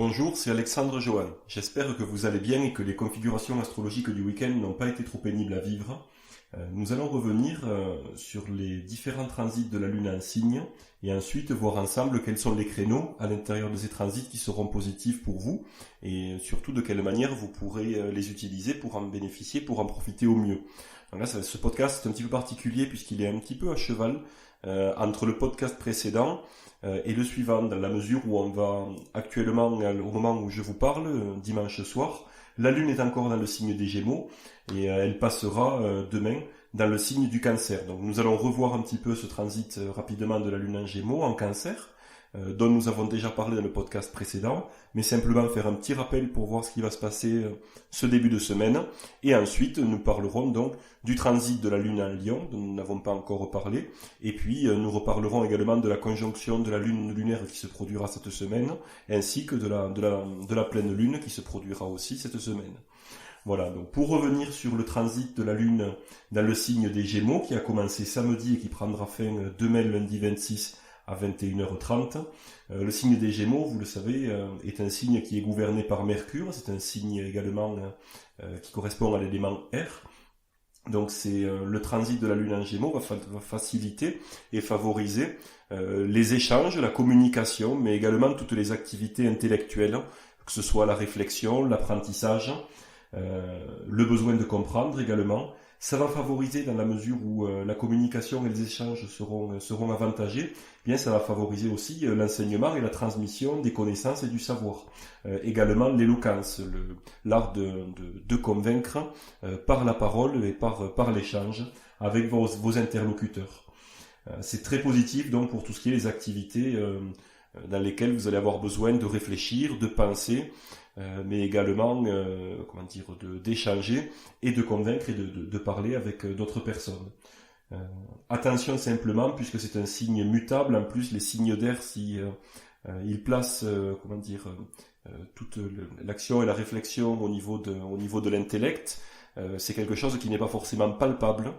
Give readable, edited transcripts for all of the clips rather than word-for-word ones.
Bonjour, c'est Alexandre Johan. J'espère que vous allez bien et que les configurations astrologiques du week-end n'ont pas été trop pénibles à vivre. Nous allons revenir sur les différents transits de la Lune en signe et ensuite voir ensemble quels sont les créneaux à l'intérieur de ces transits qui seront positifs pour vous et surtout de quelle manière vous pourrez les utiliser pour en bénéficier, pour en profiter au mieux. Donc là, ce podcast est un petit peu particulier puisqu'il est un petit peu à cheval entre le podcast précédent et le suivant, dans la mesure où on va actuellement, au moment où je vous parle, dimanche soir, la Lune est encore dans le signe des Gémeaux et elle passera demain dans le signe du Cancer. Donc nous allons revoir un petit peu ce transit rapidement de la Lune en Gémeaux, en Cancer, dont nous avons déjà parlé dans le podcast précédent, mais simplement faire un petit rappel pour voir ce qui va se passer ce début de semaine. Et ensuite, nous parlerons donc du transit de la Lune en Lion, dont nous n'avons pas encore parlé, et puis nous reparlerons également de la conjonction de la Lune lunaire qui se produira cette semaine, ainsi que de la pleine Lune qui se produira aussi cette semaine. Voilà, donc pour revenir sur le transit de la Lune dans le signe des Gémeaux, qui a commencé samedi et qui prendra fin demain lundi 26 à 21h30. Le signe des Gémeaux, vous le savez, est un signe qui est gouverné par Mercure. C'est un signe également qui correspond à l'élément air. Donc c'est le transit de la Lune en Gémeaux va faciliter et favoriser les échanges, la communication, mais également toutes les activités intellectuelles, que ce soit la réflexion, l'apprentissage, le besoin de comprendre également. Ça va favoriser, dans la mesure où la communication et les échanges seront avantagés, bien ça va favoriser aussi l'enseignement et la transmission des connaissances et du savoir. Également l'éloquence, l'art de convaincre par la parole et par l'échange avec vos interlocuteurs. C'est très positif donc pour tout ce qui est les activités dans lesquelles vous allez avoir besoin de réfléchir, de penser, mais également d'échanger et de convaincre et de parler avec d'autres personnes. Attention simplement, puisque c'est un signe mutable, en plus les signes d'air, si ils placent toute l'action et la réflexion au niveau de l'intellect, c'est quelque chose qui n'est pas forcément palpable.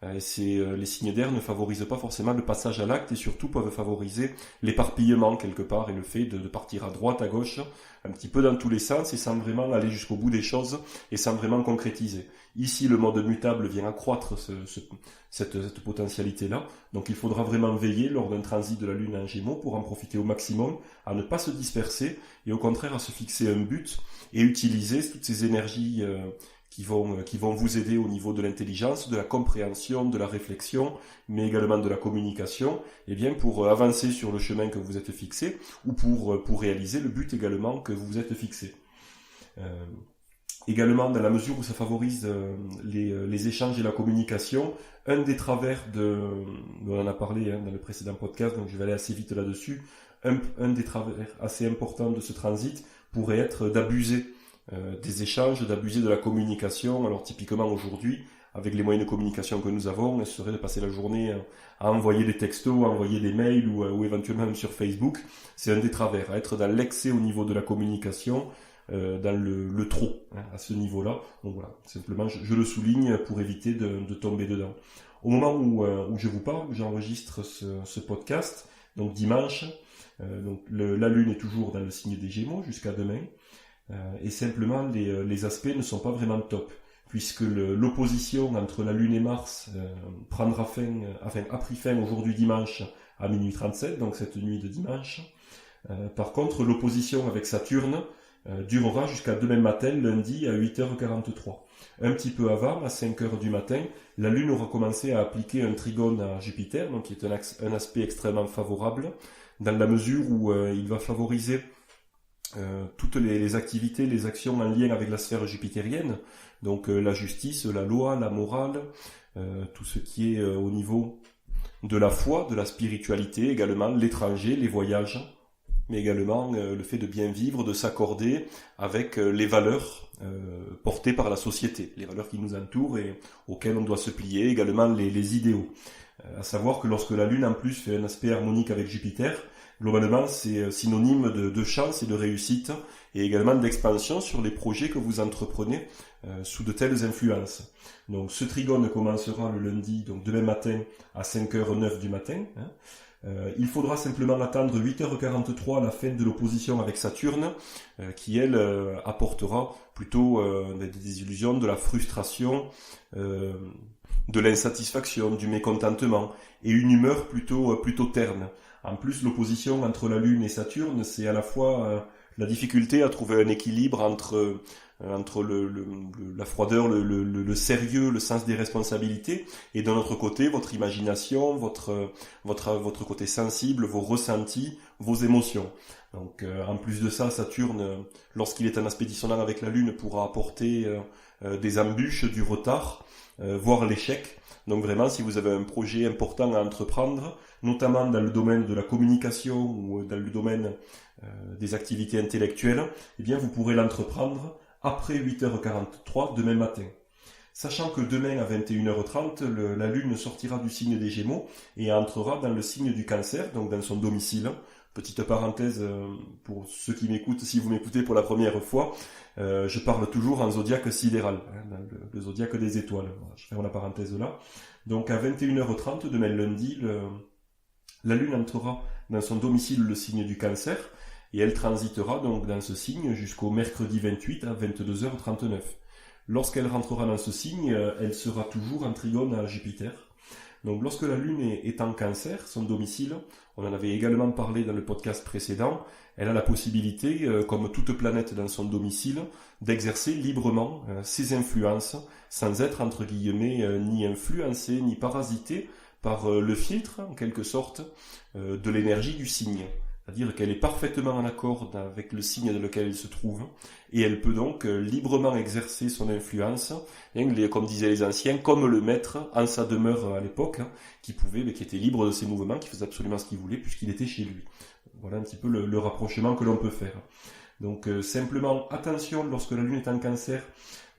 Les signes d'air ne favorisent pas forcément le passage à l'acte et surtout peuvent favoriser l'éparpillement quelque part et le fait de partir à droite, à gauche, un petit peu dans tous les sens et sans vraiment aller jusqu'au bout des choses et sans vraiment concrétiser. Ici, le mode mutable vient accroître cette potentialité-là. Donc il faudra vraiment veiller lors d'un transit de la Lune en Gémeaux pour en profiter au maximum, à ne pas se disperser et au contraire à se fixer un but et utiliser toutes ces énergies qui vont vous aider au niveau de l'intelligence, de la compréhension, de la réflexion, mais également de la communication, et bien pour avancer sur le chemin que vous êtes fixé, ou pour réaliser le but également que vous vous êtes fixé. Également, dans la mesure où ça favorise les échanges et la communication, un des travers on en a parlé dans le précédent podcast, donc je vais aller assez vite là-dessus, un des travers assez importants de ce transit pourrait être d'abuser des échanges, d'abuser de la communication. Alors typiquement aujourd'hui, avec les moyens de communication que nous avons, ce serait de passer la journée à envoyer des textos, à envoyer des mails ou éventuellement même sur Facebook. C'est un des travers, à être dans l'excès au niveau de la communication, dans le trop, à ce niveau-là. Donc voilà, simplement je le souligne pour éviter de tomber dedans. Au moment où je vous parle, où j'enregistre ce podcast, donc dimanche, la Lune est toujours dans le signe des Gémeaux jusqu'à demain. Et simplement les aspects ne sont pas vraiment top, puisque l'opposition entre la Lune et Mars a pris fin aujourd'hui dimanche à minuit 37, donc cette nuit de dimanche. Par contre, l'opposition avec Saturne durera jusqu'à demain matin, lundi à 8h43. Un petit peu avant, à 5h du matin, la Lune aura commencé à appliquer un trigone à Jupiter, donc qui est un aspect extrêmement favorable, dans la mesure où il va favoriser toutes les activités, les actions en lien avec la sphère jupitérienne, donc la justice, la loi, la morale, tout ce qui est au niveau de la foi, de la spiritualité, également l'étranger, les voyages, mais également le fait de bien vivre, de s'accorder avec les valeurs portées par la société, les valeurs qui nous entourent et auxquelles on doit se plier, également les idéaux. À savoir que lorsque la Lune en plus fait un aspect harmonique avec Jupiter, globalement, c'est synonyme de chance et de réussite, et également d'expansion sur les projets que vous entreprenez sous de telles influences. Donc ce trigone commencera le lundi, donc demain matin, à 5h09 du matin. Il faudra simplement attendre 8h43 à la fin de l'opposition avec Saturne, qui elle apportera plutôt des désillusions, de la frustration, de l'insatisfaction, du mécontentement, et une humeur plutôt terne. En plus, l'opposition entre la Lune et Saturne, c'est à la fois la difficulté à trouver un équilibre entre la froideur, le sérieux, le sens des responsabilités, et d'un autre côté, votre imagination, votre côté sensible, vos ressentis, vos émotions. Donc, en plus de ça, Saturne, lorsqu'il est en aspect dissonant avec la Lune, pourra apporter des embûches, du retard, voire l'échec. Donc vraiment, si vous avez un projet important à entreprendre, notamment dans le domaine de la communication ou dans le domaine des activités intellectuelles, eh bien vous pourrez l'entreprendre après 8h43 demain matin. Sachant que demain à 21h30, la Lune sortira du signe des Gémeaux et entrera dans le signe du Cancer, donc dans son domicile. Petite parenthèse pour ceux qui m'écoutent, si vous m'écoutez pour la première fois, je parle toujours en zodiaque sidéral, dans le zodiaque des étoiles. Voilà, je ferme la parenthèse là. Donc à 21h30, demain lundi, la Lune entrera dans son domicile, le signe du Cancer, et elle transitera donc dans ce signe jusqu'au mercredi 28 à 22h39. Lorsqu'elle rentrera dans ce signe, elle sera toujours en trigone à Jupiter. Donc lorsque la Lune est en Cancer, son domicile, on en avait également parlé dans le podcast précédent, elle a la possibilité, comme toute planète dans son domicile, d'exercer librement ses influences, sans être, entre guillemets, ni influencée, ni parasitée par le filtre, en quelque sorte, de l'énergie du signe. C'est-à-dire qu'elle est parfaitement en accord avec le signe dans lequel elle se trouve, et elle peut donc librement exercer son influence, comme disaient les anciens, comme le maître en sa demeure à l'époque, qui était libre de ses mouvements, qui faisait absolument ce qu'il voulait, puisqu'il était chez lui. Voilà un petit peu le rapprochement que l'on peut faire. Donc simplement, attention lorsque la Lune est en Cancer,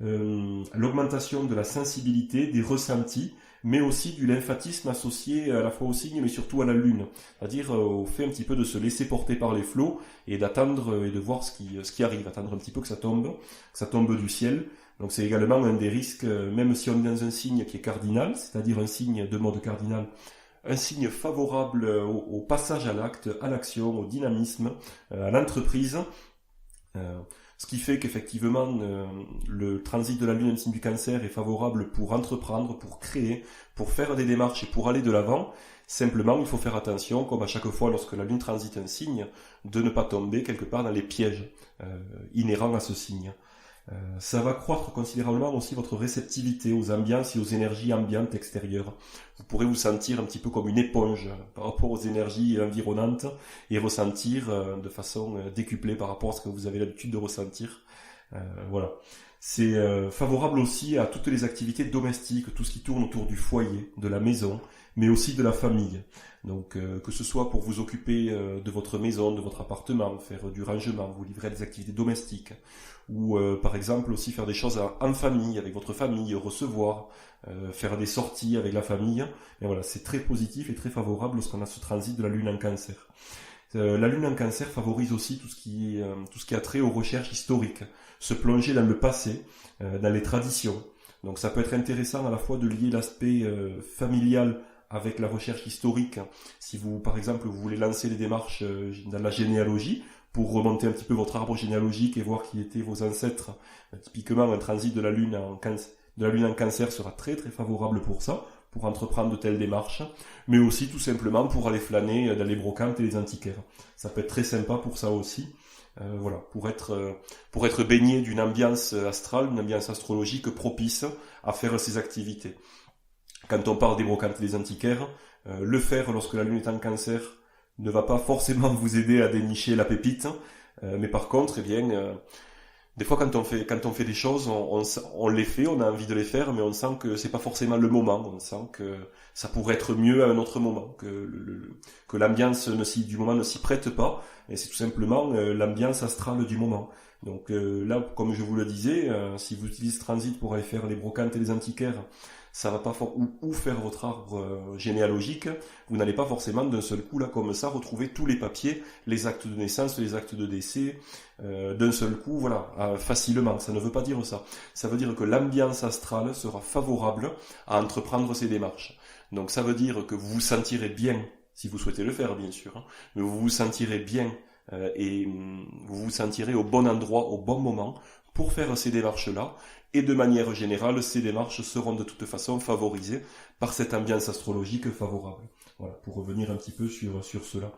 à l'augmentation de la sensibilité, des ressentis, mais aussi du lymphatisme associé à la fois au signe, mais surtout à la Lune. C'est-à-dire au fait un petit peu de se laisser porter par les flots et d'attendre et de voir ce qui arrive, attendre un petit peu que ça tombe du ciel. Donc c'est également un des risques, même si on est dans un signe qui est cardinal, c'est-à-dire un signe de mode cardinal, un signe favorable au passage à l'acte, à l'action, au dynamisme, à l'entreprise. Ce qui fait qu'effectivement, le transit de la Lune en signe du Cancer est favorable pour entreprendre, pour créer, pour faire des démarches et pour aller de l'avant. Simplement, il faut faire attention, comme à chaque fois lorsque la Lune transite un signe, de ne pas tomber quelque part dans les pièges inhérents à ce signe. Ça va croître considérablement aussi votre réceptivité aux ambiances et aux énergies ambiantes extérieures. Vous pourrez vous sentir un petit peu comme une éponge par rapport aux énergies environnantes et ressentir de façon décuplée par rapport à ce que vous avez l'habitude de ressentir. Voilà. C'est favorable aussi à toutes les activités domestiques, tout ce qui tourne autour du foyer, de la maison, mais aussi de la famille. Donc que ce soit pour vous occuper de votre maison, de votre appartement, faire du rangement, vous livrer à des activités domestiques, ou par exemple aussi faire des choses en famille, avec votre famille, recevoir, faire des sorties avec la famille. Et voilà, c'est très positif et très favorable lorsqu'on a ce transit de la Lune en Cancer. La Lune en Cancer favorise aussi tout ce qui a trait aux recherches historiques, se plonger dans le passé, dans les traditions. Donc ça peut être intéressant à la fois de lier l'aspect familial avec la recherche historique. Si vous, par exemple, vous voulez lancer des démarches dans la généalogie, pour remonter un petit peu votre arbre généalogique et voir qui étaient vos ancêtres, typiquement un transit de la Lune en Cancer sera très très favorable pour ça, pour entreprendre de telles démarches, mais aussi tout simplement pour aller flâner dans les brocantes et les antiquaires. Ça peut être très sympa pour ça aussi. Voilà, pour être baigné d'une ambiance astrale, une ambiance astrologique propice à faire ces activités. Quand on parle des brocantes et des antiquaires, le faire lorsque la Lune est en Cancer ne va pas forcément vous aider à dénicher la pépite, mais par contre, des fois quand on fait des choses, on les fait, on a envie de les faire, mais on sent que c'est pas forcément le moment, on sent que ça pourrait être mieux à un autre moment, que l'ambiance du moment ne s'y prête pas, et c'est tout simplement l'ambiance astrale du moment. Donc là, comme je vous le disais, si vous utilisez ce transit pour aller faire les brocantes et les antiquaires, ça va pas ou faire votre arbre généalogique, vous n'allez pas forcément d'un seul coup là comme ça retrouver tous les papiers, les actes de naissance, les actes de décès, d'un seul coup, voilà, facilement. Ça ne veut pas dire ça. Ça veut dire que l'ambiance astrale sera favorable à entreprendre ces démarches. Donc ça veut dire que vous vous sentirez bien si vous souhaitez le faire bien sûr, hein. Mais vous vous sentirez bien et vous vous sentirez au bon endroit, au bon moment pour faire ces démarches-là. Et de manière générale, ces démarches seront de toute façon favorisées par cette ambiance astrologique favorable. Voilà, pour revenir un petit peu sur cela.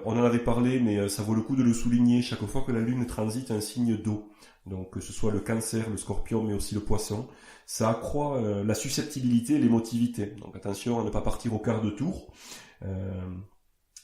On en avait parlé, mais ça vaut le coup de le souligner chaque fois que la Lune transite un signe d'eau. Donc que ce soit le Cancer, le Scorpion, mais aussi le Poisson, ça accroît la susceptibilité et l'émotivité. Donc attention à ne pas partir au quart de tour.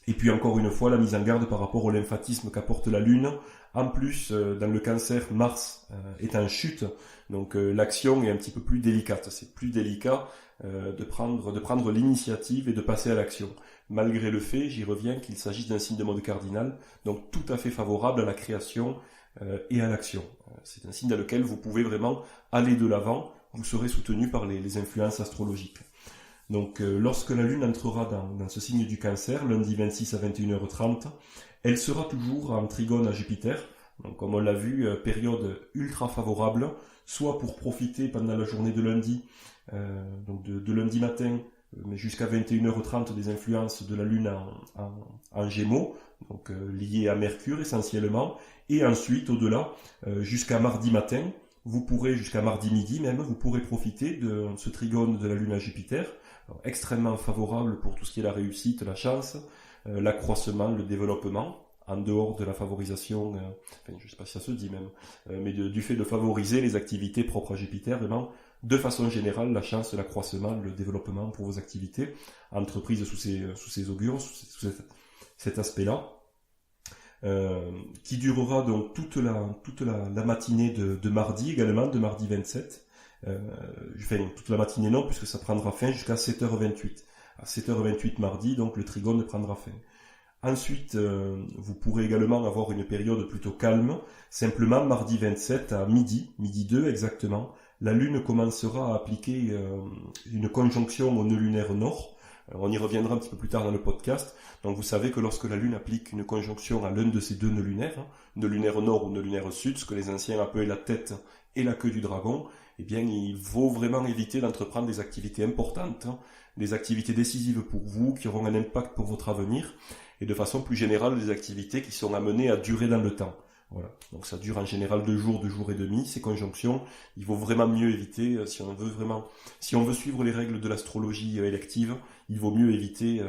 Et puis encore une fois, la mise en garde par rapport au lymphatisme qu'apporte la Lune. En plus, dans le Cancer, Mars est en chute, donc l'action est un petit peu plus délicate. C'est plus délicat de prendre l'initiative et de passer à l'action. Malgré le fait, j'y reviens, qu'il s'agisse d'un signe de mode cardinal, donc tout à fait favorable à la création et à l'action. C'est un signe dans lequel vous pouvez vraiment aller de l'avant, vous serez soutenu par les influences astrologiques. Donc lorsque la Lune entrera dans ce signe du Cancer, lundi 26 à 21h30, elle sera toujours en trigone à Jupiter. Donc comme on l'a vu, période ultra favorable, soit pour profiter pendant la journée de lundi, donc de lundi matin, mais jusqu'à 21h30 des influences de la Lune en Gémeaux, donc liées à Mercure essentiellement, et ensuite au-delà, jusqu'à mardi matin, vous pourrez, jusqu'à mardi midi même, vous pourrez profiter de ce trigone de la Lune à Jupiter, alors, extrêmement favorable pour tout ce qui est la réussite, la chance, l'accroissement, le développement, en dehors de la favorisation, enfin, je ne sais pas si ça se dit même, mais du fait de favoriser les activités propres à Jupiter, vraiment, de façon générale, la chance, l'accroissement, le développement pour vos activités, entreprises sous ces augures, sous cet aspect-là, qui durera donc toute la matinée de mardi également, de mardi 27, enfin toute la matinée non, puisque ça prendra fin jusqu'à 7h28. À 7h28 mardi, donc le trigone prendra fin. Ensuite, vous pourrez également avoir une période plutôt calme. Simplement, mardi 27 à midi 2 exactement, la Lune commencera à appliquer une conjonction au nœud lunaire nord. On y reviendra un petit peu plus tard dans le podcast. Donc vous savez que lorsque la Lune applique une conjonction à l'un de ces deux nœuds lunaires, nœud lunaire nord ou nœud lunaire sud, ce que les anciens appelaient la tête et la queue du dragon, eh bien il faut vraiment éviter d'entreprendre des activités importantes, des activités décisives pour vous, qui auront un impact pour votre avenir, et de façon plus générale des activités qui sont amenées à durer dans le temps. Voilà. Donc ça dure en général 2 jours et demi, ces conjonctions. Il vaut vraiment mieux éviter, si on veut suivre les règles de l'astrologie élective, il vaut mieux éviter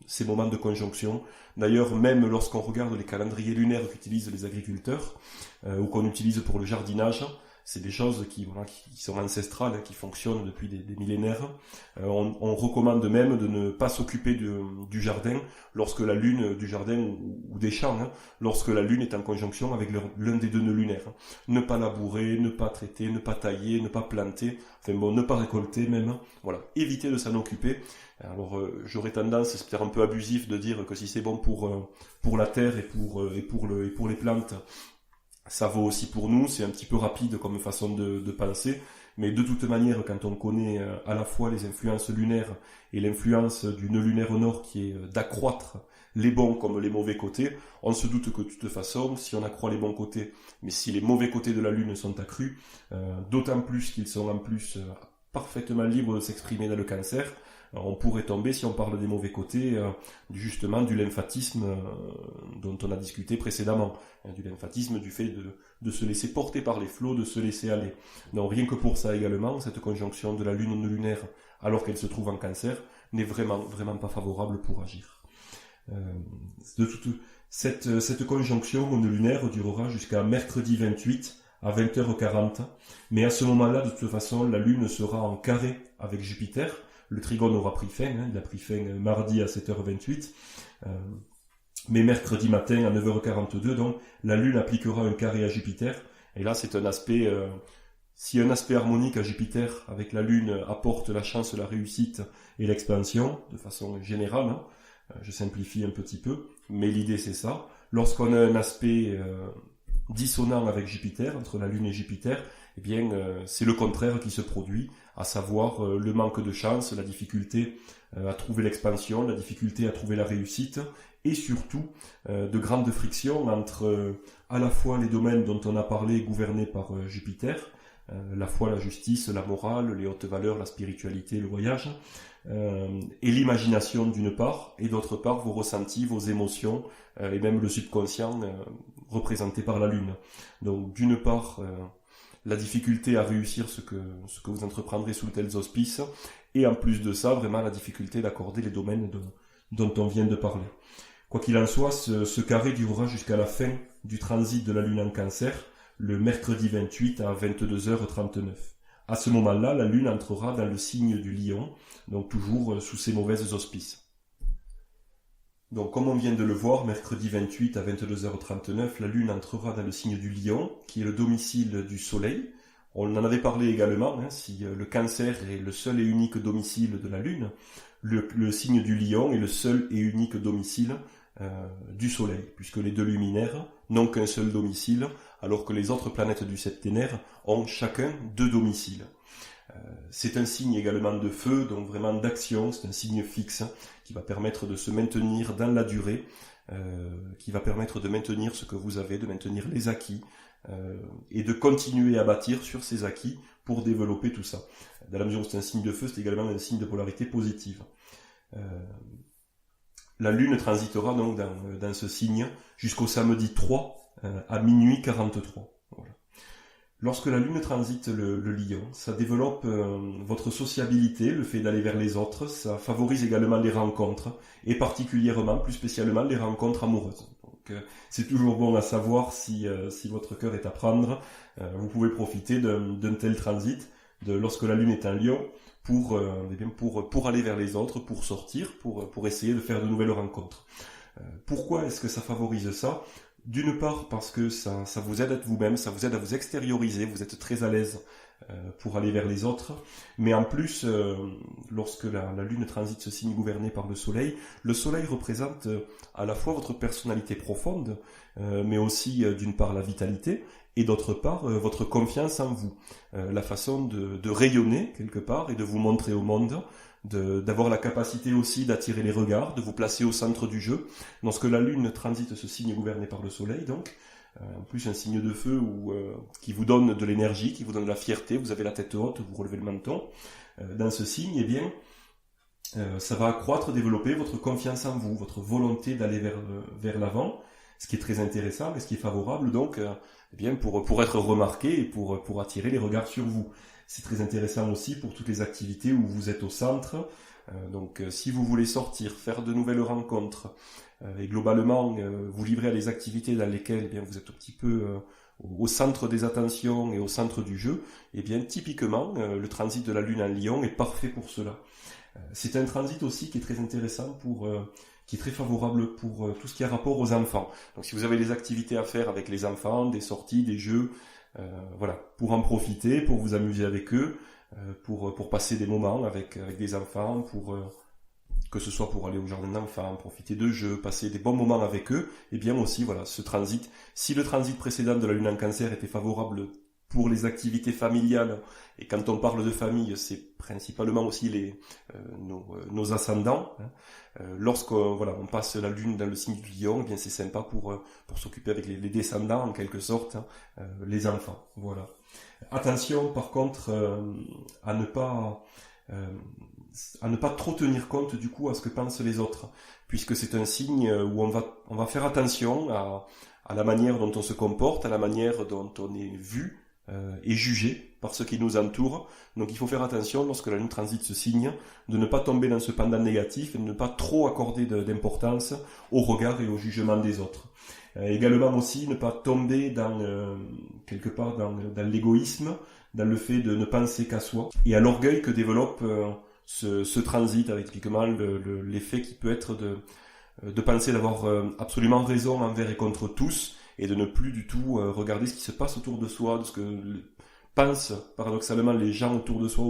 ces moments de conjonction. D'ailleurs, même lorsqu'on regarde les calendriers lunaires qu'utilisent les agriculteurs, ou qu'on utilise pour le jardinage, c'est des choses qui sont ancestrales, qui fonctionnent depuis des millénaires. On recommande même de ne pas s'occuper du jardin lorsque la lune du jardin ou des champs, lorsque la lune est en conjonction avec l'un des deux nœuds lunaires. Ne pas labourer, ne pas traiter, ne pas tailler, ne pas planter, ne pas récolter même. Voilà, éviter de s'en occuper. Alors j'aurais tendance, c'est peut-être un peu abusif de dire que si c'est bon pour la terre et pour les plantes, ça vaut aussi pour nous. C'est un petit peu rapide comme façon de penser, mais de toute manière, quand on connaît à la fois les influences lunaires et l'influence du nœud lunaire nord qui est d'accroître les bons comme les mauvais côtés, on se doute que de toute façon, si on accroît les bons côtés, mais si les mauvais côtés de la Lune sont accrus, d'autant plus qu'ils sont en plus parfaitement libres de s'exprimer dans le Cancer, on pourrait tomber, si on parle des mauvais côtés, justement du lymphatisme dont on a discuté précédemment, du lymphatisme, du fait de se laisser porter par les flots, de se laisser aller. Donc rien que pour ça également, cette conjonction de la Lune au nœud lunaire, alors qu'elle se trouve en Cancer, n'est vraiment pas favorable pour agir. Cette conjonction au nœud lunaire durera jusqu'à mercredi 28 à 20h40, mais à ce moment-là, de toute façon, la Lune sera en carré avec Jupiter. Le trigone aura pris fin, il a pris fin mardi à 7h28, mais mercredi matin à 9h42, donc la Lune appliquera un carré à Jupiter, et là c'est un aspect, si un aspect harmonique à Jupiter avec la Lune apporte la chance, la réussite et l'expansion, de façon générale, je simplifie un petit peu, mais l'idée c'est ça, lorsqu'on a un aspect dissonant avec Jupiter, entre la Lune et Jupiter, eh bien, c'est le contraire qui se produit, à savoir le manque de chance, la difficulté à trouver l'expansion, la difficulté à trouver la réussite, et surtout de grandes frictions entre à la fois les domaines dont on a parlé gouvernés par Jupiter, la foi, la justice, la morale, les hautes valeurs, la spiritualité, le voyage, et l'imagination d'une part, et d'autre part vos ressentis, vos émotions, et même le subconscient représenté par la lune. Donc d'une part, la difficulté à réussir ce que vous entreprendrez sous tels auspices, et en plus de ça, vraiment la difficulté d'accorder les domaines dont on vient de parler. Quoi qu'il en soit, ce carré durera jusqu'à la fin du transit de la Lune en Cancer, le mercredi 28 à 22h39. À ce moment-là, la Lune entrera dans le signe du Lion, donc toujours sous ses mauvaises auspices. Donc comme on vient de le voir, mercredi 28 à 22h39, la Lune entrera dans le signe du Lion, qui est le domicile du Soleil. On en avait parlé également, si le Cancer est le seul et unique domicile de la Lune, le signe du Lion est le seul et unique domicile du Soleil, puisque les deux luminaires n'ont qu'un seul domicile, alors que les autres planètes du septénaire ont chacun deux domiciles. C'est un signe également de feu, donc vraiment d'action, c'est un signe fixe qui va permettre de se maintenir dans la durée, qui va permettre de maintenir ce que vous avez, de maintenir les acquis, et de continuer à bâtir sur ces acquis pour développer tout ça. Dans la mesure où c'est un signe de feu, c'est également un signe de polarité positive. La Lune transitera donc dans ce signe jusqu'au samedi 3 à minuit 43. Voilà. Lorsque la Lune transite le Lion, ça développe votre sociabilité, le fait d'aller vers les autres, ça favorise également les rencontres, et particulièrement, plus spécialement, les rencontres amoureuses. Donc, c'est toujours bon à savoir si votre cœur est à prendre. Vous pouvez profiter d'un tel transit, lorsque la Lune est en Lion, pour aller vers les autres, pour sortir, pour essayer de faire de nouvelles rencontres. Pourquoi est-ce que ça favorise ça ? D'une part parce que ça vous aide à être vous-même, ça vous aide à vous extérioriser, vous êtes très à l'aise pour aller vers les autres, mais en plus, lorsque la Lune transite ce signe gouverné par le Soleil représente à la fois votre personnalité profonde, mais aussi d'une part la vitalité, et d'autre part votre confiance en vous, la façon de rayonner quelque part et de vous montrer au monde, d'avoir la capacité aussi d'attirer les regards, de vous placer au centre du jeu. Lorsque la Lune transite ce signe gouverné par le Soleil, donc, en plus un signe de feu qui vous donne de l'énergie, qui vous donne de la fierté, vous avez la tête haute, vous relevez le menton, dans ce signe, eh bien, ça va accroître, développer votre confiance en vous, votre volonté d'aller vers l'avant, ce qui est très intéressant et ce qui est favorable donc eh bien pour être remarqué et pour attirer les regards sur vous. C'est très intéressant aussi pour toutes les activités où vous êtes au centre. Donc si vous voulez sortir, faire de nouvelles rencontres et globalement vous livrez à des activités dans lesquelles eh bien, vous êtes un petit peu au centre des attentions et au centre du jeu, eh bien typiquement le transit de la Lune en Lion est parfait pour cela. C'est un transit aussi qui est très intéressant qui est très favorable pour tout ce qui a rapport aux enfants. Donc si vous avez des activités à faire avec les enfants, des sorties, des jeux, voilà, pour en profiter, pour vous amuser avec eux, pour passer des moments avec des enfants, que ce soit pour aller au jardin d'enfants, profiter de jeux, passer des bons moments avec eux, et bien aussi voilà, ce transit. Si le transit précédent de la Lune en Cancer était favorable pour les activités familiales, et quand on parle de famille, c'est principalement aussi nos ascendants. Lorsqu'on on passe la Lune dans le signe du Lion, eh bien c'est sympa pour s'occuper avec les descendants en quelque sorte, les enfants. Voilà. Attention par contre à ne pas trop tenir compte du coup à ce que pensent les autres, puisque c'est un signe où on va faire attention à la manière dont on se comporte, à la manière dont on est vu et jugé par ceux qui nous entourent. Donc il faut faire attention lorsque la Lune transite ce signe, de ne pas tomber dans ce pendant négatif et de ne pas trop accorder d'importance au regard et au jugement des autres. Également aussi ne pas tomber quelque part dans l'égoïsme, dans le fait de ne penser qu'à soi et à l'orgueil que développe ce transit, avec typiquement l'effet qui peut être de penser d'avoir absolument raison envers et contre tous, et de ne plus du tout regarder ce qui se passe autour de soi, de ce que pensent paradoxalement les gens autour de soi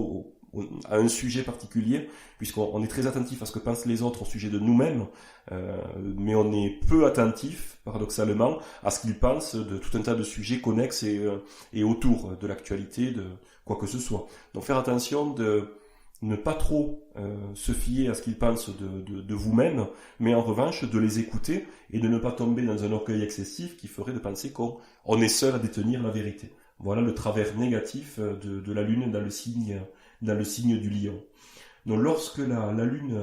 à un sujet particulier, puisqu'on est très attentif à ce que pensent les autres au sujet de nous-mêmes, mais on est peu attentif, paradoxalement, à ce qu'ils pensent de tout un tas de sujets connexes et autour de l'actualité, de quoi que ce soit. Donc faire attention de ne pas trop se fier à ce qu'ils pensent de vous-même, mais en revanche de les écouter et de ne pas tomber dans un orgueil excessif qui ferait de penser qu'on est seul à détenir la vérité. Voilà le travers négatif de la Lune dans le signe du Lion. Donc lorsque la Lune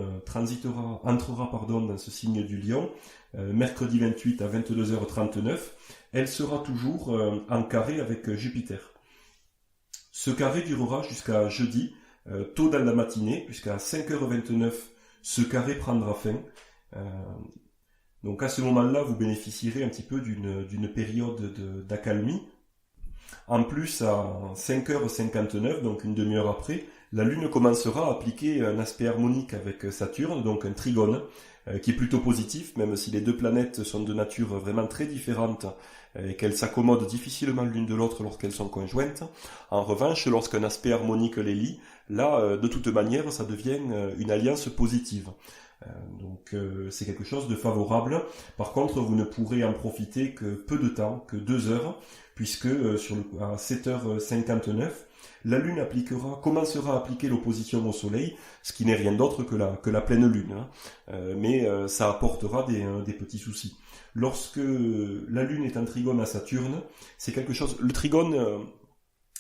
entrera dans ce signe du Lion, mercredi 28 à 22h39, elle sera toujours en carré avec Jupiter. Ce carré durera jusqu'à jeudi, tôt dans la matinée, puisqu'à 5h29, ce carré prendra fin. Donc à ce moment-là, vous bénéficierez un petit peu d'une période d'accalmie. En plus, à 5h59, donc une demi-heure après, la Lune commencera à appliquer un aspect harmonique avec Saturne, donc un trigone, qui est plutôt positif, même si les deux planètes sont de nature vraiment très différente et qu'elles s'accommodent difficilement l'une de l'autre lorsqu'elles sont conjointes. En revanche, lorsqu'un aspect harmonique les lie, là, de toute manière, ça devient une alliance positive. Donc c'est quelque chose de favorable. Par contre, vous ne pourrez en profiter que peu de temps, que 2 heures, puisque à 7h59, la Lune commencera à appliquer l'opposition au Soleil, ce qui n'est rien d'autre que la pleine Lune. Mais ça apportera des petits soucis. Lorsque la Lune est en trigone à Saturne, c'est quelque chose. Le trigone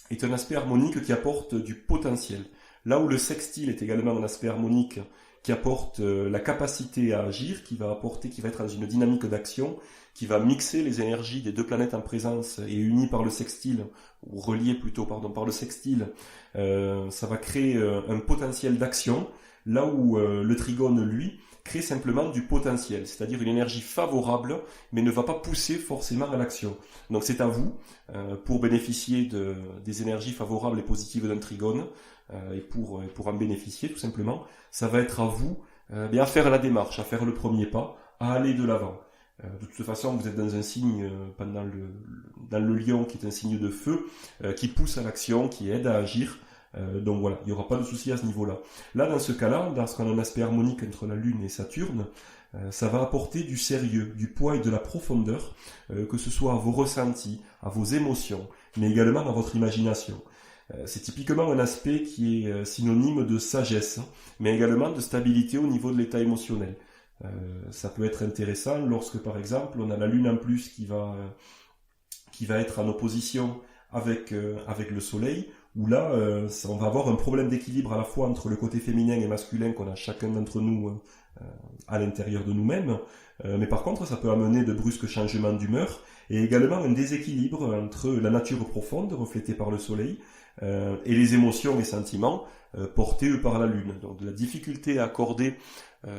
est un aspect harmonique qui apporte du potentiel. Là où le sextile est également un aspect harmonique qui apporte la capacité à agir, qui va être dans une dynamique d'action, qui va mixer les énergies des deux planètes en présence et unies par le sextile, ou reliées plutôt, par le sextile, ça va créer un potentiel d'action, là où le trigone, lui, crée simplement du potentiel, c'est-à-dire une énergie favorable, mais ne va pas pousser forcément à l'action. Donc c'est à vous, pour bénéficier des énergies favorables et positives d'un trigone, et pour en bénéficier tout simplement, ça va être à vous à faire la démarche, à faire le premier pas, à aller de l'avant. De toute façon, vous êtes dans un signe, dans le Lion, qui est un signe de feu, qui pousse à l'action, qui aide à agir. Donc voilà, il n'y aura pas de souci à ce niveau-là. Là, dans ce cas-là, lorsqu'on a un aspect harmonique entre la Lune et Saturne, ça va apporter du sérieux, du poids et de la profondeur, que ce soit à vos ressentis, à vos émotions, mais également à votre imagination. C'est typiquement un aspect qui est synonyme de sagesse, mais également de stabilité au niveau de l'état émotionnel. Ça peut être intéressant lorsque, par exemple, on a la Lune en plus qui va être en opposition avec le Soleil, où là, on va avoir un problème d'équilibre à la fois entre le côté féminin et masculin qu'on a chacun d'entre nous à l'intérieur de nous-mêmes, mais par contre, ça peut amener de brusques changements d'humeur, et également un déséquilibre entre la nature profonde, reflétée par le Soleil, et les émotions et sentiments portés par la Lune. Donc de la difficulté à accorder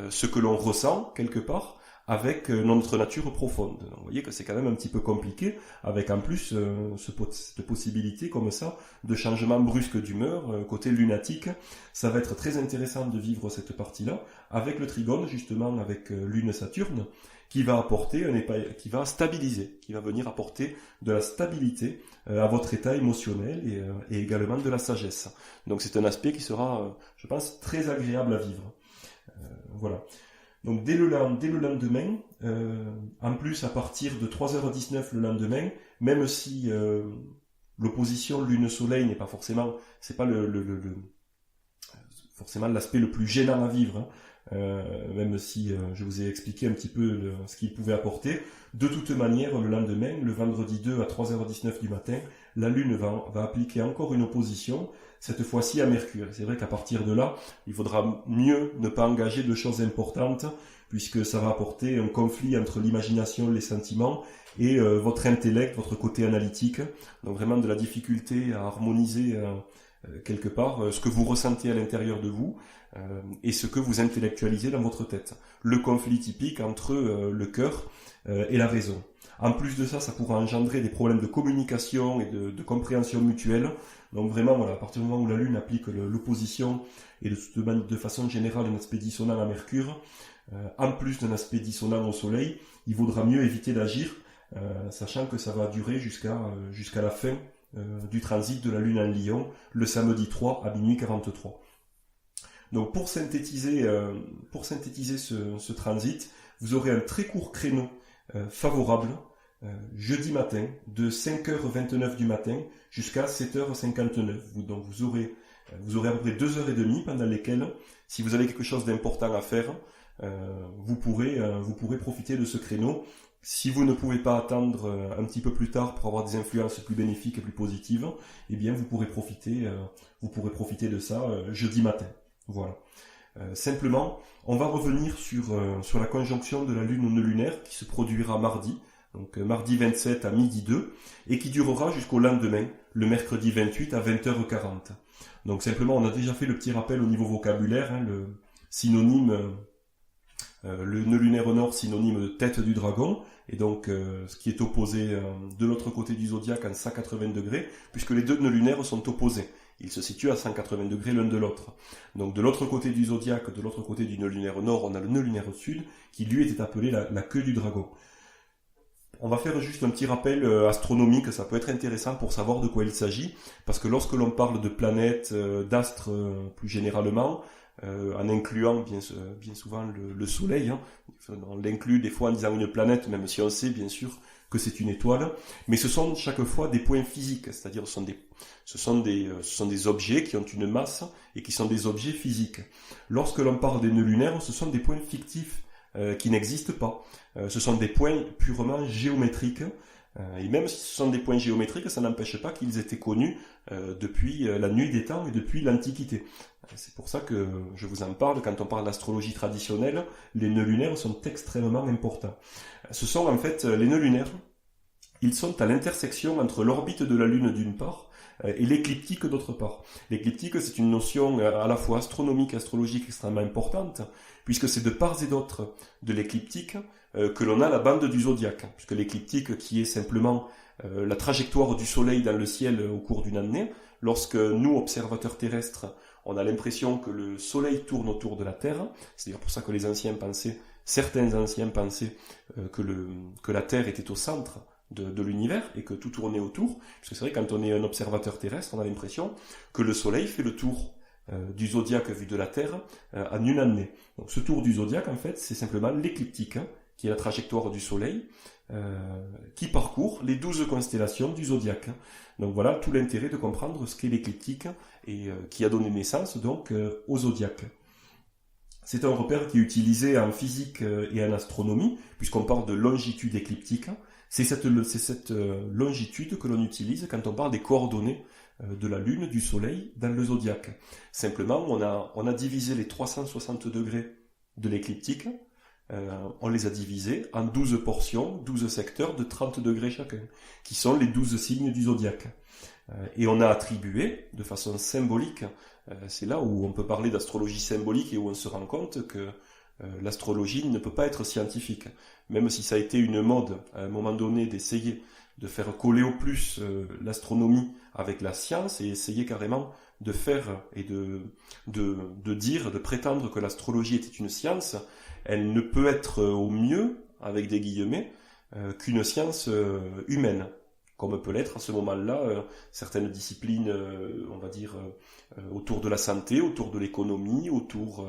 ce que l'on ressent quelque part avec notre nature profonde. Donc, vous voyez que c'est quand même un petit peu compliqué, avec en plus cette possibilité comme ça de changement brusque d'humeur, côté lunatique. Ça va être très intéressant de vivre cette partie-là avec le trigone, justement avec Lune-Saturne, qui va qui va stabiliser, qui va venir apporter de la stabilité à votre état émotionnel et également de la sagesse. Donc c'est un aspect qui sera, je pense, très agréable à vivre. Voilà. Donc dès le lendemain, en plus à partir de 3h19 le lendemain, même si l'opposition Lune-Soleil n'est pas forcément, c'est pas forcément l'aspect le plus gênant à vivre, même si je vous ai expliqué un petit peu ce qu'il pouvait apporter. De toute manière, le lendemain, le vendredi 2 à 3h19 du matin, la Lune va appliquer encore une opposition, cette fois-ci à Mercure. C'est vrai qu'à partir de là, il faudra mieux ne pas engager de choses importantes, puisque ça va apporter un conflit entre l'imagination, les sentiments, et votre intellect, votre côté analytique. Donc vraiment de la difficulté à harmoniser quelque part ce que vous ressentez à l'intérieur de vous et ce que vous intellectualisez dans votre tête. Le conflit typique entre le cœur et la raison. En plus de ça, ça pourra engendrer des problèmes de communication et de compréhension mutuelle. Donc vraiment, voilà, à partir du moment où la Lune applique l'opposition et de façon générale un aspect dissonant à Mercure, en plus d'un aspect dissonant au Soleil, il vaudra mieux éviter d'agir, sachant que ça va durer jusqu'à la fin du transit de la Lune en Lion, le samedi 3 à minuit 43. Donc pour synthétiser ce transit, vous aurez un très court créneau favorable, jeudi matin, de 5h29 du matin jusqu'à 7h59. Donc vous aurez à peu près 2h30 pendant lesquelles, si vous avez quelque chose d'important à faire, vous pourrez profiter de ce créneau Si vous ne pouvez pas attendre un petit peu plus tard pour avoir des influences plus bénéfiques et plus positives, eh bien vous pourrez profiter de ça jeudi matin. Voilà. Simplement, on va revenir sur la conjonction de la Lune au nœud lunaire qui se produira mardi, donc mardi 27 à midi 2, et qui durera jusqu'au lendemain, le mercredi 28 à 20h40. Donc simplement, on a déjà fait le petit rappel au niveau vocabulaire, le synonyme, le nœud lunaire au nord, synonyme de tête du dragon, et donc ce qui est opposé de l'autre côté du zodiaque en 180 degrés, puisque les deux nœuds lunaires sont opposés. Ils se situent à 180 degrés l'un de l'autre. Donc de l'autre côté du zodiaque, de l'autre côté du nœud lunaire nord, on a le nœud lunaire sud, qui lui était appelé la queue du dragon. On va faire juste un petit rappel astronomique, ça peut être intéressant pour savoir de quoi il s'agit, parce que lorsque l'on parle de planètes, d'astres plus généralement, en incluant bien souvent le Soleil, on l'inclut des fois en disant une planète, même si on sait bien sûr que c'est une étoile, mais ce sont chaque fois des points physiques, c'est-à-dire ce sont des objets qui ont une masse et qui sont des objets physiques. Lorsque l'on parle des nœuds lunaires, ce sont des points fictifs qui n'existent pas. Ce sont des points purement géométriques, et même si ce sont des points géométriques, ça n'empêche pas qu'ils étaient connus depuis la nuit des temps et depuis l'Antiquité. C'est pour ça que je vous en parle, quand on parle d'astrologie traditionnelle, les nœuds lunaires sont extrêmement importants. Ce sont en fait les nœuds lunaires, ils sont à l'intersection entre l'orbite de la Lune d'une part et l'écliptique d'autre part. L'écliptique, c'est une notion à la fois astronomique et astrologique extrêmement importante, puisque c'est de part et d'autre de l'écliptique que l'on a la bande du zodiaque, puisque l'écliptique qui est simplement la trajectoire du Soleil dans le ciel au cours d'une année, lorsque nous, observateurs terrestres, on a l'impression que le Soleil tourne autour de la Terre, c'est d'ailleurs pour ça que certains anciens pensaient que la Terre était au centre de l'univers et que tout tournait autour, parce que c'est vrai, quand on est un observateur terrestre, on a l'impression que le Soleil fait le tour du zodiaque vu de la Terre en une année. Donc ce tour du zodiaque, en fait, c'est simplement l'écliptique, qui est la trajectoire du Soleil, qui parcourt les 12 constellations du zodiaque. Donc voilà tout l'intérêt de comprendre ce qu'est l'écliptique et qui a donné naissance donc au zodiaque. C'est un repère qui est utilisé en physique et en astronomie, puisqu'on parle de longitude écliptique. C'est cette longitude que l'on utilise quand on parle des coordonnées de la Lune, du Soleil, dans le zodiaque. Simplement, on a divisé les 360 degrés de l'écliptique, on les a divisés en 12 portions, 12 secteurs de 30 degrés chacun, qui sont les 12 signes du zodiaque. Et on a attribué, de façon symbolique, c'est là où on peut parler d'astrologie symbolique et où on se rend compte que l'astrologie ne peut pas être scientifique. Même si ça a été une mode, à un moment donné, d'essayer de faire coller au plus l'astronomie avec la science et essayer carrément de faire et de prétendre que l'astrologie était une science, elle ne peut être au mieux, avec des guillemets, qu'une science humaine, comme peut l'être à ce moment-là certaines disciplines, on va dire, autour de la santé, autour de l'économie, autour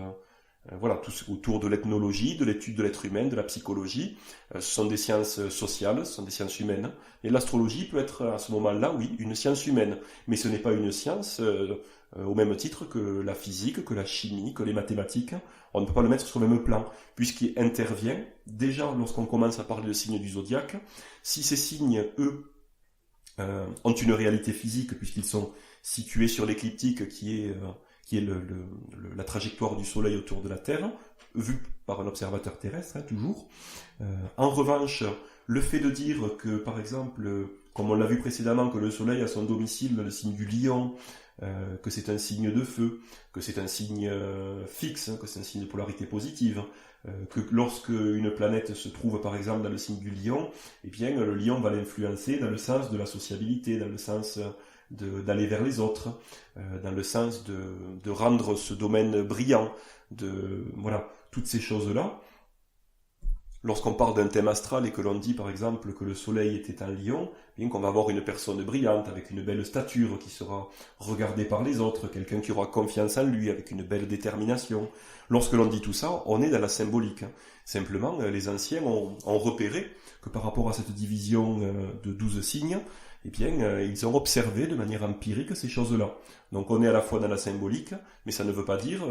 de l'ethnologie, de l'étude de l'être humain, de la psychologie. Ce sont des sciences sociales, ce sont des sciences humaines. Et l'astrologie peut être à ce moment-là, oui, une science humaine. Mais ce n'est pas une science au même titre que la physique, que la chimie, que les mathématiques. On ne peut pas le mettre sur le même plan, puisqu'il intervient, déjà lorsqu'on commence à parler de signes du zodiaque, si ces signes, eux, ont une réalité physique, puisqu'ils sont situés sur l'écliptique qui est la trajectoire du Soleil autour de la Terre, vue par un observateur terrestre, toujours. En revanche, le fait de dire que, par exemple, comme on l'a vu précédemment, que le Soleil a son domicile dans le signe du Lion, que c'est un signe de feu, que c'est un signe fixe, que c'est un signe de polarité positive, que lorsque une planète se trouve par exemple dans le signe du Lion, eh bien le Lion va l'influencer dans le sens de la sociabilité, dans le sens d'aller vers les autres, dans le sens de rendre ce domaine brillant, voilà, toutes ces choses-là. Lorsqu'on parle d'un thème astral et que l'on dit par exemple que le Soleil était en Lion, bien qu'on va avoir une personne brillante avec une belle stature qui sera regardée par les autres, quelqu'un qui aura confiance en lui avec une belle détermination. Lorsque l'on dit tout ça, on est dans la symbolique. Simplement, les anciens ont repéré que par rapport à cette division de 12 signes, eh bien, ils ont observé de manière empirique ces choses-là. Donc on est à la fois dans la symbolique, mais ça ne veut pas dire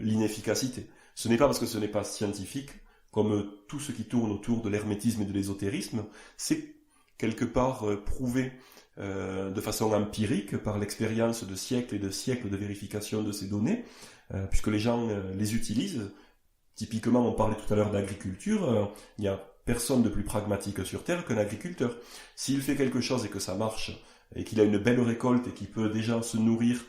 l'inefficacité. Ce n'est pas parce que ce n'est pas scientifique comme tout ce qui tourne autour de l'hermétisme et de l'ésotérisme, c'est quelque part prouvé de façon empirique par l'expérience de siècles et de siècles de vérification de ces données, puisque les gens les utilisent. Typiquement, on parlait tout à l'heure d'agriculture, il n'y a personne de plus pragmatique sur Terre qu'un agriculteur. S'il fait quelque chose et que ça marche, et qu'il a une belle récolte et qu'il peut déjà se nourrir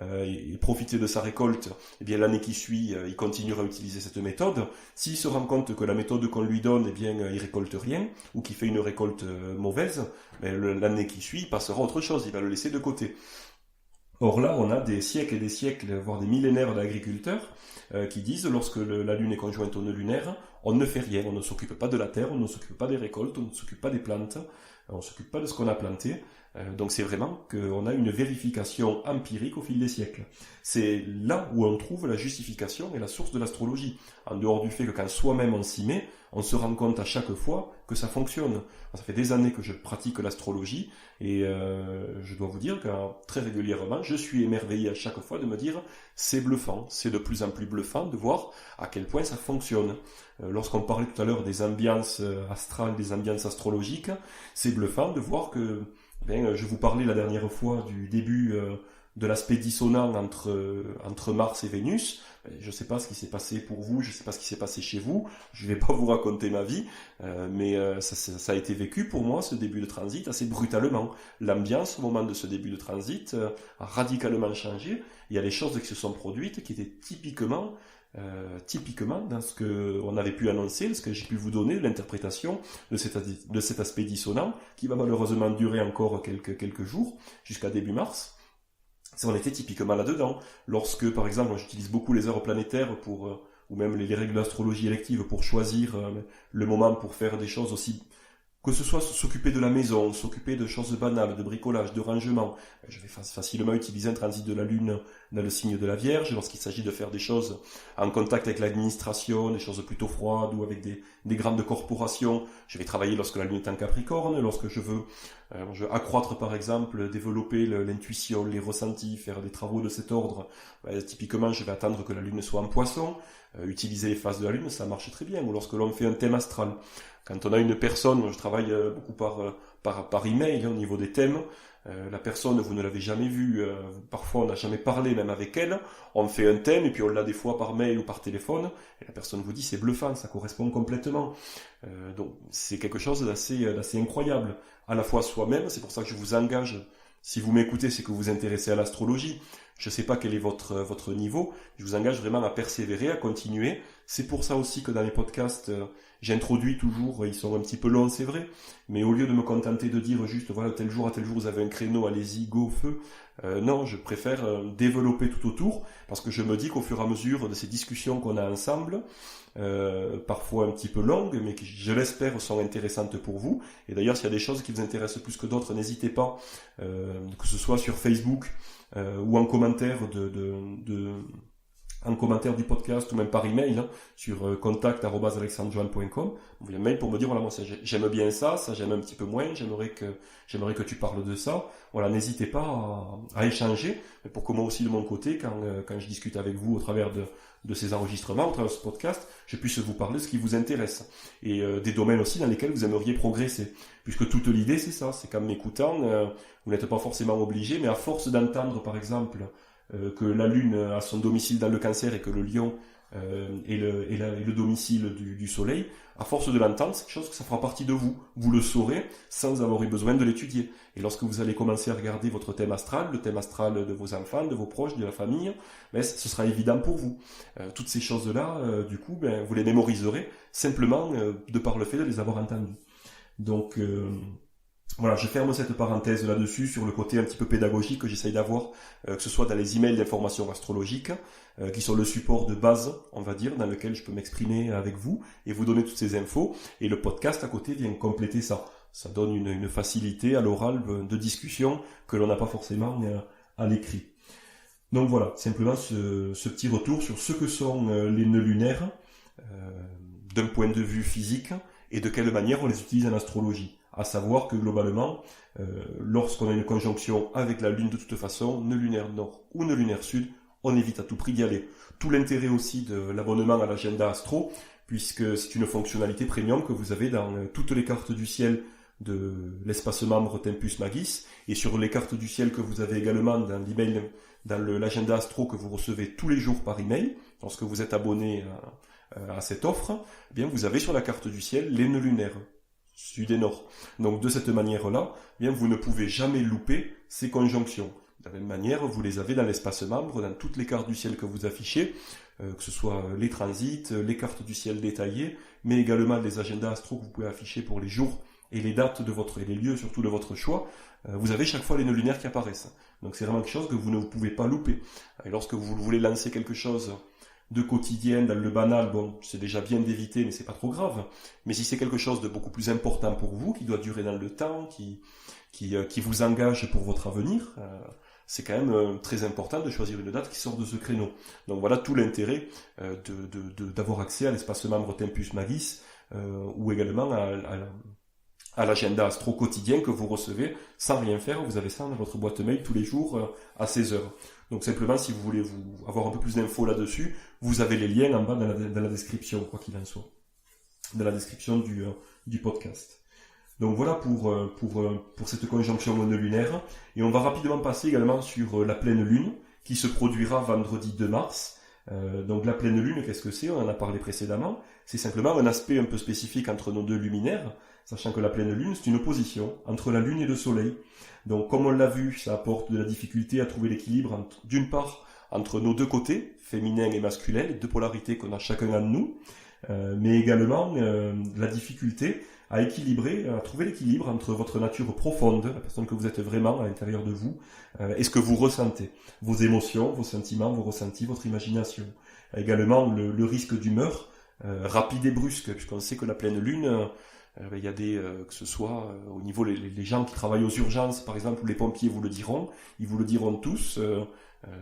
et profiter de sa récolte, eh bien l'année qui suit, il continuera à utiliser cette méthode. S'il se rend compte que la méthode qu'on lui donne, eh bien, il récolte rien, ou qu'il fait une récolte mauvaise, l'année qui suit, il passera à autre chose, il va le laisser de côté. Or là, on a des siècles et des siècles, voire des millénaires d'agriculteurs qui disent, lorsque la Lune est conjointe au nœud lunaire, on ne fait rien, on ne s'occupe pas de la terre, on ne s'occupe pas des récoltes, on ne s'occupe pas des plantes, on ne s'occupe pas de ce qu'on a planté. Donc c'est vraiment qu'on a une vérification empirique au fil des siècles. C'est là où on trouve la justification et la source de l'astrologie. En dehors du fait que quand soi-même on s'y met, on se rend compte à chaque fois que ça fonctionne. Ça fait des années que je pratique l'astrologie et je dois vous dire que très régulièrement, je suis émerveillé à chaque fois de me dire c'est bluffant, c'est de plus en plus bluffant de voir à quel point ça fonctionne. Lorsqu'on parlait tout à l'heure des ambiances astrales, des ambiances astrologiques, c'est bluffant de voir que je vous parlais la dernière fois du début de l'aspect dissonant entre Mars et Vénus. Je ne sais pas ce qui s'est passé pour vous, je ne sais pas ce qui s'est passé chez vous, je ne vais pas vous raconter ma vie, mais ça a été vécu pour moi, ce début de transit, assez brutalement. L'ambiance au moment de ce début de transit a radicalement changé. Il y a des choses qui se sont produites qui étaient typiquement dans ce qu'on avait pu annoncer, de ce que j'ai pu vous donner, de l'interprétation de cet aspect dissonant, qui va malheureusement durer encore quelques jours, jusqu'à début mars. On était typiquement là-dedans. Lorsque, par exemple, j'utilise beaucoup les heures planétaires ou même les règles d'astrologie élective pour choisir le moment pour faire des choses aussi, que ce soit s'occuper de la maison, s'occuper de choses banales, de bricolage, de rangement. Je vais facilement utiliser un transit de la Lune dans le signe de la Vierge, lorsqu'il s'agit de faire des choses en contact avec l'administration, des choses plutôt froides ou avec des grandes corporations. Je vais travailler lorsque la Lune est en Capricorne, lorsque je veux accroître par exemple, développer l'intuition, les ressentis, faire des travaux de cet ordre. Typiquement, je vais attendre que la Lune soit en Poisson. Utiliser les phases de la Lune, ça marche très bien. Ou lorsque l'on fait un thème astral. Quand on a une personne, je travaille beaucoup par email au niveau des thèmes, la personne, vous ne l'avez jamais vue, parfois on n'a jamais parlé même avec elle, on fait un thème et puis on l'a des fois par mail ou par téléphone, et la personne vous dit c'est bluffant, ça correspond complètement. Donc c'est quelque chose d'assez incroyable, à la fois soi-même, c'est pour ça que je vous engage, si vous m'écoutez, c'est que vous vous intéressez à l'astrologie. Je ne sais pas quel est votre niveau. Je vous engage vraiment à persévérer, à continuer. C'est pour ça aussi que dans les podcasts, j'introduis toujours, ils sont un petit peu longs, c'est vrai, mais au lieu de me contenter de dire juste, voilà, tel jour à tel jour, vous avez un créneau, allez-y, go, feu. Non, je préfère développer tout autour, parce que je me dis qu'au fur et à mesure de ces discussions qu'on a ensemble, parfois un petit peu longues, mais qui, je l'espère, sont intéressantes pour vous. Et d'ailleurs, s'il y a des choses qui vous intéressent plus que d'autres, n'hésitez pas, que ce soit sur Facebook ou en commentaire en commentaire du podcast ou même par email sur contact@alexandrejoan.com. Vous avez un mail pour me dire voilà, moi j'aime bien ça j'aime un petit peu moins, j'aimerais que tu parles de ça. Voilà, n'hésitez pas à échanger, pour que moi aussi de mon côté, quand je discute avec vous au travers de ces enregistrements, au travers de ce podcast, je puisse vous parler de ce qui vous intéresse et des domaines aussi dans lesquels vous aimeriez progresser. Puisque toute l'idée c'est ça, c'est qu'en m'écoutant, vous n'êtes pas forcément obligé, mais à force d'entendre par exemple que la Lune a son domicile dans le Cancer et que le Lion est le domicile du Soleil, à force de l'entendre, c'est quelque chose que ça fera partie de vous. Vous le saurez sans avoir eu besoin de l'étudier. Et lorsque vous allez commencer à regarder votre thème astral, le thème astral de vos enfants, de vos proches, de la famille, ce sera évident pour vous. Toutes ces choses-là, du coup, vous les mémoriserez simplement de par le fait de les avoir entendues. Donc, voilà, je ferme cette parenthèse là-dessus sur le côté un petit peu pédagogique que j'essaye d'avoir, que ce soit dans les emails d'information astrologique, qui sont le support de base, on va dire, dans lequel je peux m'exprimer avec vous et vous donner toutes ces infos. Et le podcast à côté vient compléter ça. Ça donne une facilité à l'oral de discussion que l'on n'a pas forcément à l'écrit. Donc voilà, simplement ce petit retour sur ce que sont les nœuds lunaires d'un point de vue physique et de quelle manière on les utilise en astrologie. À savoir que globalement, lorsqu'on a une conjonction avec la Lune de toute façon, nœud lunaire nord ou nœud lunaire sud, on évite à tout prix d'y aller. Tout l'intérêt aussi de l'abonnement à l'agenda astro, puisque c'est une fonctionnalité premium que vous avez dans toutes les cartes du ciel de l'espace membre Tempus Magis, et sur les cartes du ciel que vous avez également dans l'email, dans l'agenda astro que vous recevez tous les jours par email, lorsque vous êtes abonné à cette offre, eh bien vous avez sur la carte du ciel les nœuds lunaires, sud et nord. Donc de cette manière-là, eh bien vous ne pouvez jamais louper ces conjonctions. De la même manière, vous les avez dans l'espace membre, dans toutes les cartes du ciel que vous affichez, que ce soit les transits, les cartes du ciel détaillées, mais également les agendas astro que vous pouvez afficher pour les jours et les dates et les lieux surtout de votre choix. Vous avez chaque fois les nœuds lunaires qui apparaissent. Donc c'est vraiment quelque chose que vous ne pouvez pas louper. Et lorsque vous voulez lancer quelque chose de quotidien, dans le banal, bon, c'est déjà bien d'éviter, mais c'est pas trop grave. Mais si c'est quelque chose de beaucoup plus important pour vous, qui doit durer dans le temps, qui vous engage pour votre avenir, c'est quand même très important de choisir une date qui sort de ce créneau. Donc voilà tout l'intérêt d'avoir accès à l'espace membre Tempus Magis, ou également à l'agenda astro quotidien que vous recevez sans rien faire. Vous avez ça dans votre boîte mail tous les jours à 16h. Donc simplement, si vous voulez avoir un peu plus d'infos là-dessus, vous avez les liens en bas dans la description, quoi qu'il en soit, dans la description du podcast. Donc voilà pour cette conjonction nœud lunaire. Et on va rapidement passer également sur la pleine lune, qui se produira vendredi 2 mars. Donc la pleine lune, qu'est-ce que c'est ? On en a parlé précédemment. C'est simplement un aspect un peu spécifique entre nos deux luminaires, sachant que la pleine lune, c'est une opposition entre la lune et le soleil. Donc comme on l'a vu, ça apporte de la difficulté à trouver l'équilibre d'une part entre nos deux côtés, féminin et masculin, les deux polarités qu'on a chacun en nous, mais également la difficulté à trouver l'équilibre entre votre nature profonde, la personne que vous êtes vraiment à l'intérieur de vous, et ce que vous ressentez, vos émotions, vos sentiments, vos ressentis, votre imagination. Également le risque d'humeur rapide et brusque, puisqu'on sait que la pleine lune, il y a que ce soit au niveau les gens qui travaillent aux urgences, par exemple, ou les pompiers ils vous le diront tous.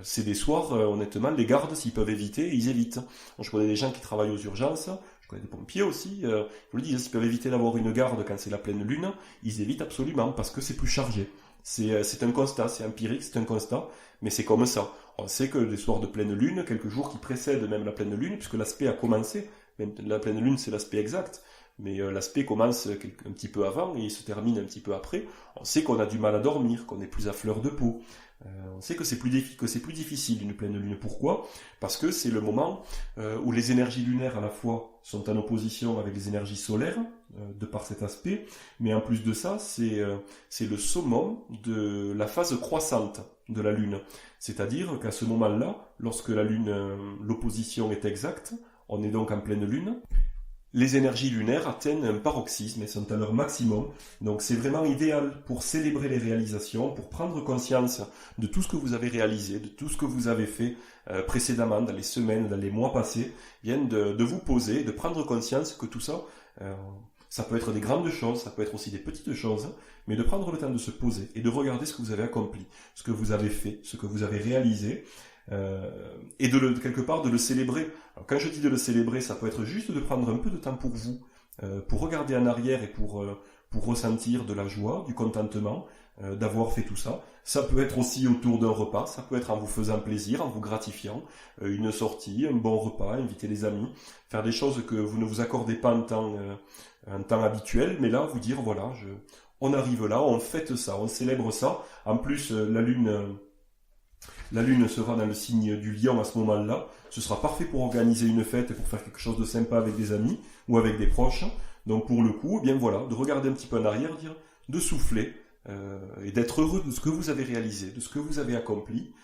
C'est des soirs, honnêtement, les gardes, s'ils peuvent éviter, ils évitent. Je connais des gens qui travaillent aux urgences, je connais des pompiers aussi, ils vous le disent, s'ils peuvent éviter d'avoir une garde quand c'est la pleine lune, ils évitent absolument, parce que c'est plus chargé. C'est un constat, c'est empirique, c'est un constat, mais c'est comme ça. On sait que les soirs de pleine lune, quelques jours qui précèdent même la pleine lune, puisque l'aspect a commencé, même la pleine lune c'est l'aspect exact, mais l'aspect commence un petit peu avant et il se termine un petit peu après. On sait qu'on a du mal à dormir, qu'on est plus à fleur de peau. On sait que c'est plus difficile une pleine lune. Pourquoi ? Parce que c'est le moment où les énergies lunaires à la fois sont en opposition avec les énergies solaires, de par cet aspect, mais en plus de ça, c'est le summum de la phase croissante de la lune. C'est-à-dire qu'à ce moment-là, lorsque l'opposition est exacte, on est donc en pleine lune, les énergies lunaires atteignent un paroxysme et sont à leur maximum. Donc c'est vraiment idéal pour célébrer les réalisations, pour prendre conscience de tout ce que vous avez réalisé, de tout ce que vous avez fait précédemment, dans les semaines, dans les mois passés, bien de vous poser, de prendre conscience que tout ça, ça peut être des grandes choses, ça peut être aussi des petites choses, mais de prendre le temps de se poser et de regarder ce que vous avez accompli, ce que vous avez fait, ce que vous avez réalisé, et quelque part de le célébrer. Alors, quand je dis de le célébrer, ça peut être juste de prendre un peu de temps pour vous, pour regarder en arrière et pour ressentir de la joie, du contentement d'avoir fait tout ça. Ça peut être aussi autour d'un repas, ça peut être en vous faisant plaisir, en vous gratifiant, une sortie, un bon repas, inviter les amis, faire des choses que vous ne vous accordez pas en temps habituel, mais là vous dire voilà, on arrive là, on fête ça, on célèbre ça. En plus la lune sera dans le signe du lion à ce moment-là. Ce sera parfait pour organiser une fête et pour faire quelque chose de sympa avec des amis ou avec des proches. Donc pour le coup, eh bien voilà, de regarder un petit peu en arrière, de souffler et d'être heureux de ce que vous avez réalisé, de ce que vous avez accompli,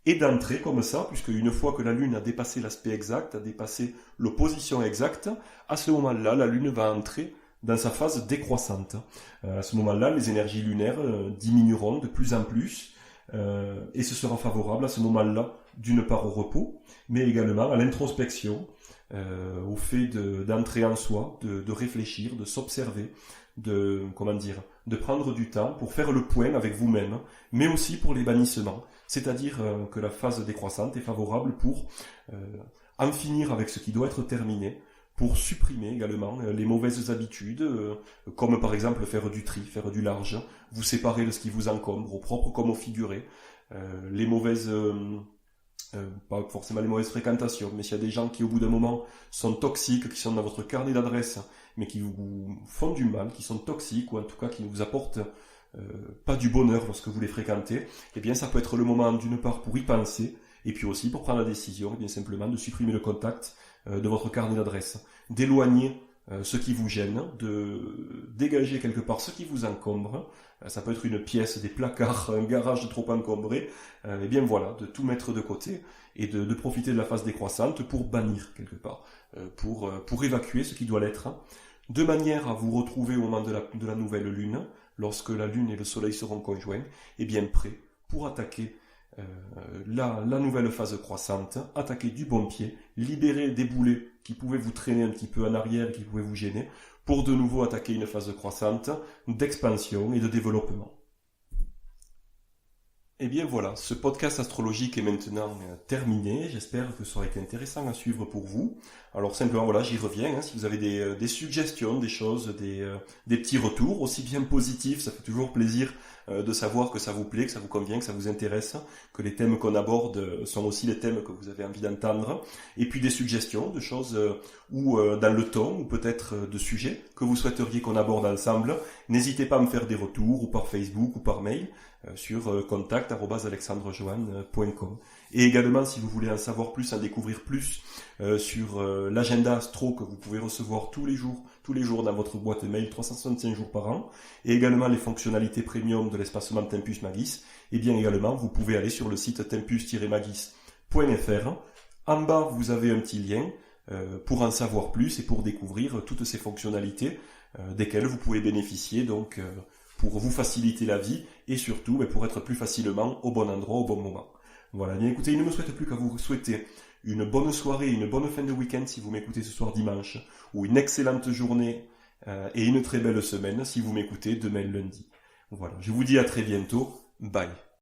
et d'entrer comme ça, puisque une fois que la lune a dépassé l'aspect exact, a dépassé l'opposition exacte, à ce moment-là, la lune va entrer dans sa phase décroissante. À ce moment-là, les énergies lunaires diminueront de plus en plus, et ce sera favorable à ce moment-là d'une part au repos, mais également à l'introspection, au fait d'entrer en soi, de réfléchir, de s'observer, de prendre du temps pour faire le point avec vous-même, mais aussi pour les bannissements. C'est-à-dire que la phase décroissante est favorable pour en finir avec ce qui doit être terminé, pour supprimer également les mauvaises habitudes, comme par exemple faire du tri, faire du large, vous séparer de ce qui vous encombre, au propre comme au figuré, les mauvaises pas forcément les mauvaises fréquentations, mais s'il y a des gens qui au bout d'un moment sont toxiques, qui sont dans votre carnet d'adresse, mais qui vous font du mal, qui sont toxiques, ou en tout cas qui ne vous apportent pas du bonheur lorsque vous les fréquentez, eh bien ça peut être le moment d'une part pour y penser, et puis aussi pour prendre la décision, eh bien simplement de supprimer le contact de votre carnet d'adresse, d'éloigner ce qui vous gêne, de dégager quelque part ce qui vous encombre. Ça peut être une pièce, des placards, un garage trop encombré. Et bien voilà, de tout mettre de côté et de profiter de la phase décroissante pour bannir quelque part, pour évacuer ce qui doit l'être, de manière à vous retrouver au moment de la nouvelle lune, lorsque la lune et le soleil seront conjoints, et bien prêts pour attaquer la nouvelle phase croissante, attaquer du bon pied, libérer des boulets qui pouvaient vous traîner un petit peu en arrière, qui pouvaient vous gêner, pour de nouveau attaquer une phase croissante d'expansion et de développement. Et bien voilà, ce podcast astrologique est maintenant terminé. J'espère que ça aura été intéressant à suivre pour vous. Alors simplement voilà, j'y reviens. Si vous avez des suggestions, des choses, des petits retours, aussi bien positifs, ça fait toujours plaisir de savoir que ça vous plaît, que ça vous convient, que ça vous intéresse, que les thèmes qu'on aborde sont aussi les thèmes que vous avez envie d'entendre. Et puis des suggestions de choses ou dans le ton, ou peut-être de sujets que vous souhaiteriez qu'on aborde ensemble. N'hésitez pas à me faire des retours, ou par Facebook, ou par mail, sur contact@alexandrejoanne.com. Et également, si vous voulez en savoir plus, en découvrir plus sur l'agenda astro que vous pouvez recevoir tous les jours dans votre boîte mail, 365 jours par an, et également les fonctionnalités premium de l'espacement Tempus Magis, et bien également, vous pouvez aller sur le site tempus-magis.fr. En bas, vous avez un petit lien pour en savoir plus et pour découvrir toutes ces fonctionnalités desquelles vous pouvez bénéficier, donc pour vous faciliter la vie et surtout pour être plus facilement au bon endroit au bon moment. Voilà, bien écoutez, il ne me souhaite plus qu'à vous souhaiter une bonne soirée, une bonne fin de week-end si vous m'écoutez ce soir dimanche, ou une excellente journée et une très belle semaine si vous m'écoutez demain lundi. Voilà, je vous dis à très bientôt, bye.